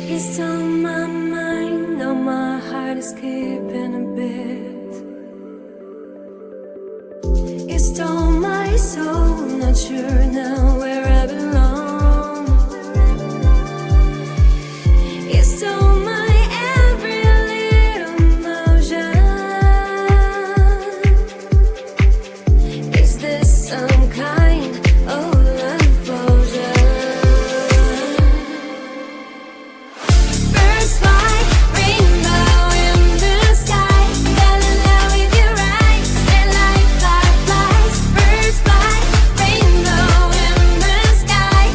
It's on my mind, now my heart is skipping a bit. It stole my soul, not sure now where I belong. It stole my every little motion. Is this some kind of love potion? First light, rainbow in the sky, fell in love with your eyes, they're like fireflies. First light, rainbow in the sky,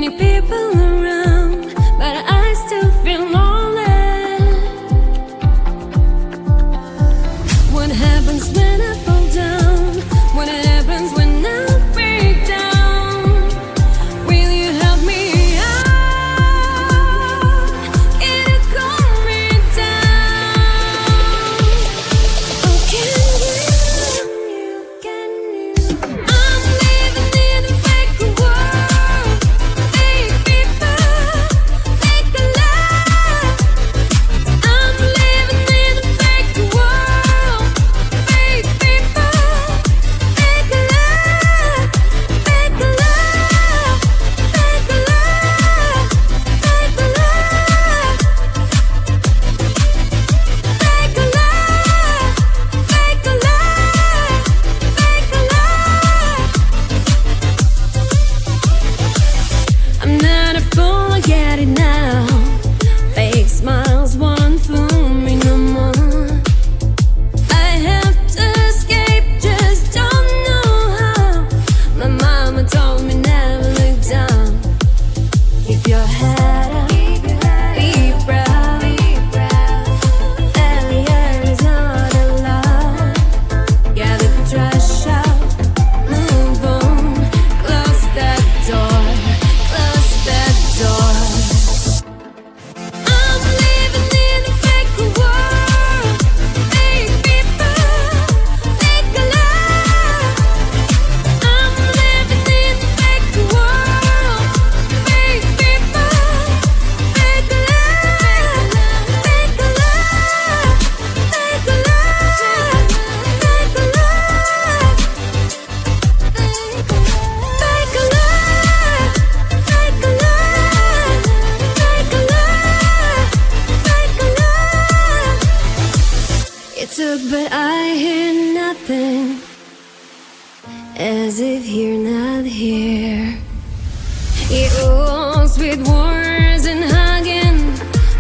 many people around, but I still feel lonely. What happens when I fall down? What happens when I break down? Will you help me out? Can you calm me down? Oh, can you? I'm living in a fake world. Fake people, fake love. I'm living in a fake world. Fake people, fake love. Fake love, fake love, fake love. Fake love, fake love, fake love. I'm not a fool, I get it now. Fake smiles won't fool me no more. I have to escape, just don't know how. My mama told me never look down. Keep your head up, be proud. Failure is not allowed. Get the trash out, move on, close that door, close that door. I'm living in a fake world. Fake people, fake love. I'm living in a fake world. Fake people, fake love. Fake love, fake love, fake love. Fake love, fake love, fake love, fake love. It took, but I hear nothing, as if you're not here. It was with words and hugging,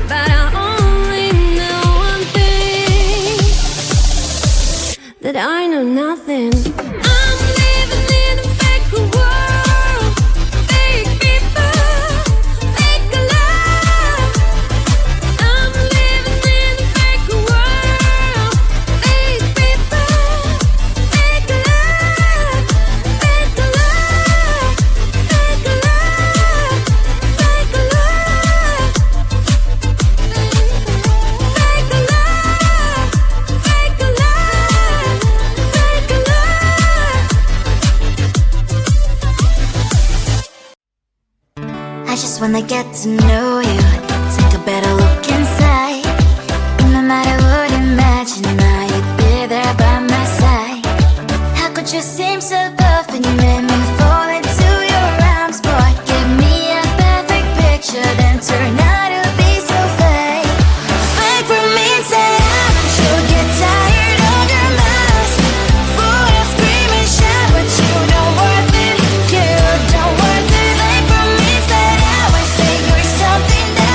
but I only know one thing, that I know nothing. I'm living in a fake world. Fake people, fake love. I'm living in a fake world. Fake people, fake love. Fake love, fake love, fake love. Fake love, fake love, fake love. I just wanna get to know you, take a better look inside. No matter what, imagine now you'd be there by my side. How could you seem so perfect, made me fall into your arms, boy? Give me a perfect picture, then turn out to be so fake. Fake for me, say I'm sure get tired of your mask. Full of scream and shout, but you don't worth it, you don't worth it. Fake for me, say I would say you're something that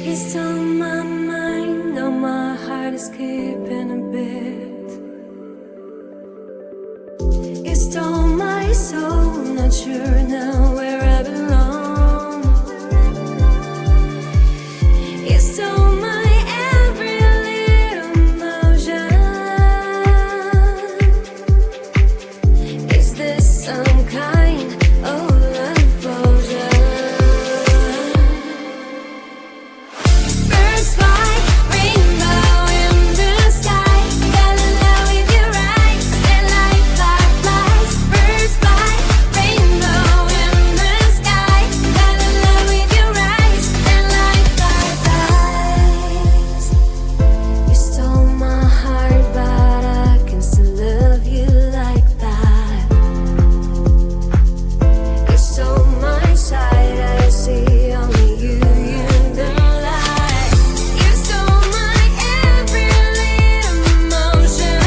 It's on my mind, now my heart is skipping a bit. It stole my soul, not sure now where I belong. It stole my every little emotion. Is this some kind of love potion? Birds fly, rainbow in the sky. Fell in love with your eyes, they're like fireflies. Birds fly, rainbow in the sky. Fell in love with your eyes, they're like fireflies. You stole my heart, but I can still love you like that. You stole my sight, I see only you in the light. You stole my every little emotion.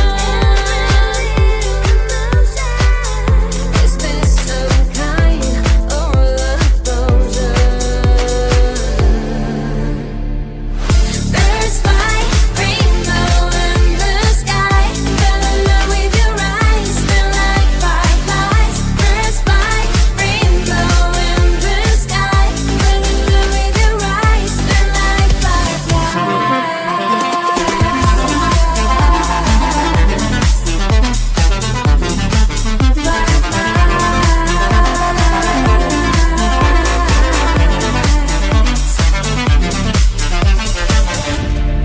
Is this some kind of love potion? Birds fly, rainbow in the sky. Fell in love with your eyes, they're like fireflies. Birds fly, rainbow in the sky. Fell in love with your eyes, they're like fireflies.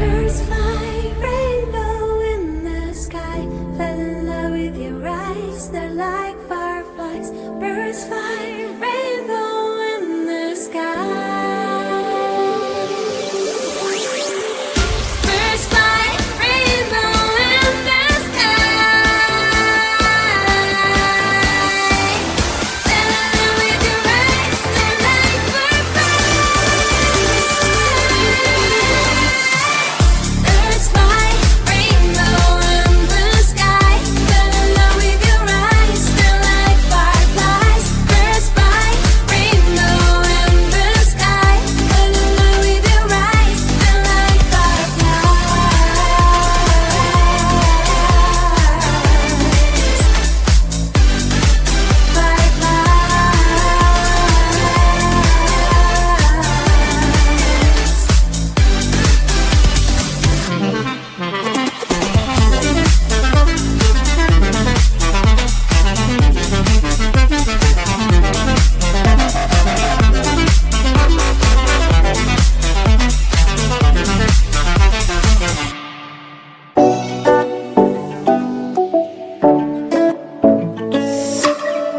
Birds fly, rainbow in the sky. Fell in love with your eyes, they're like fireflies. Birds fly, rainbow in the sky. Birds fly, rainbow in the sky. Fell in love with your eyes, they're like fireflies. Birds fly, rainbow in the sky. Fell in love with your eyes, they're like fireflies. Birds fly, rainbow in the sky. Fell in love with your eyes, they're like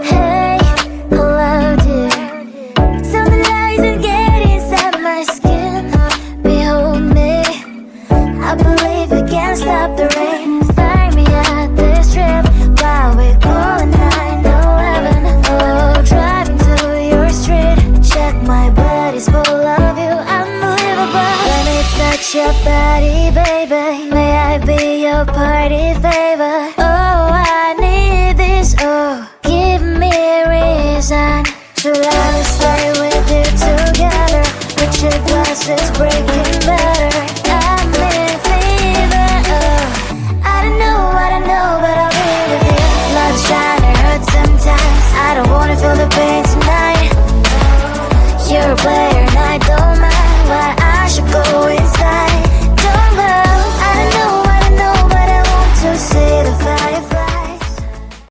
Hey, hello dear. Something isn't getting inside my skin. Behold me, I believe we can stop the rain. Find me at this trip while we're going 9/11. Oh, driving to your street. Check my body's full of you, unbelievable. Let me touch your body, baby. May I be your party favor? Oh, I need this. Oh, give me a reason to let me stay with you together. With your glasses breaking bad.